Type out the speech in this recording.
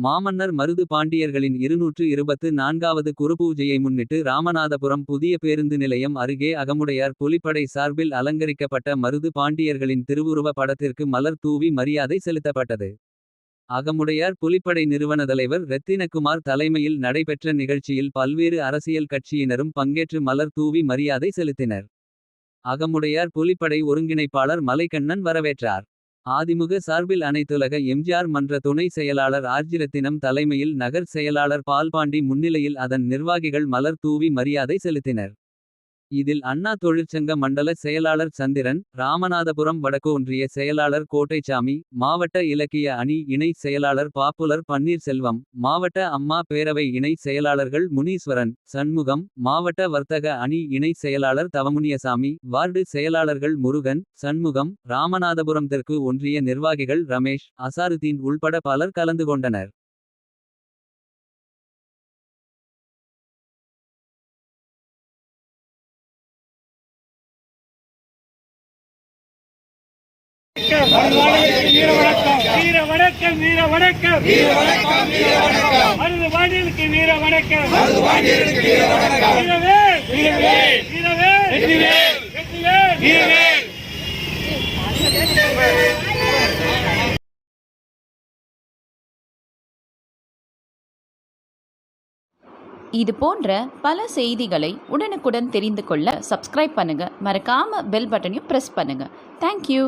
மாமன்னர் மருது பாண்டியர்களின் 224வது குருபூஜையை முன்னிட்டு ராமநாதபுரம் புதிய பேருந்து நிலையம் அருகே அகமுடையார் புலிப்படை சார்பில் அலங்கரிக்கப்பட்ட மருது பாண்டியர்களின் திருவுருவ படத்திற்கு மலர் தூவி மரியாதை செலுத்தப்பட்டது. அகமுடையார் புலிப்படை நிறுவன தலைவர் ரெத்தினகுமார் தலைமையில் நடைபெற்ற நிகழ்ச்சியில் பல்வேறு அரசியல் கட்சியினரும் பங்கேற்று மலர் தூவி மரியாதை செலுத்தினர். அகமுடையார் புலிப்படை ஒருங்கிணைப்பாளர் மலைக்கண்ணன் வரவேற்றார். அதிமுக சார்பில் அனைத்துலக எம்ஜிஆர் மன்ற துணை செயலாளர் ஆர்ஜிரத்தினம் தலைமையில் நகர் செயலாளர் பால்பாண்டி முன்னிலையில் அதன் நிர்வாகிகள் மலர் தூவி மரியாதை செலுத்தினர். இதில் அண்ணா தொழிற்சங்க மண்டல செயலாளர் சந்திரன், ராமநாதபுரம் வடக்கு ஒன்றிய செயலாளர் கோட்டைச்சாமி, மாவட்ட இலக்கிய அணி இணை செயலாளர் பாப்புலர் பன்னீர்செல்வம், மாவட்ட அம்மா பேரவை இணை செயலாளர்கள் முனீஸ்வரன், சண்முகம், மாவட்ட வர்த்தக அணி இணை செயலாளர் தவமுனியசாமி, வார்டு செயலாளர்கள் முருகன், சண்முகம், ராமநாதபுரம் தெற்கு ஒன்றிய நிர்வாகிகள் ரமேஷ், அசாருதீன் உள்பட பலர் கலந்து கொண்டனர். வீர வணக்கம் வீர வணக்கம் வீர வணக்கம் வீர வணக்கம் வீர வணக்கம் மருது பாண்டியர்களுக்கு வீர வணக்கம் மருது பாண்டியர்களுக்கு வீர வணக்கம் வீரவேல் வீரவேல் வீரவேல் வெற்றிவேல் வெற்றிவேல் வீரவேல். இது போன்ற பல செய்திகளை உடனுக்குடன் தெரிந்து கொள்ள சப்ஸ்கிரைப் பண்ணுங்க. மறக்காம பெல் பட்டனையும் பிரஸ் பண்ணுங்க. தேங்க்யூ.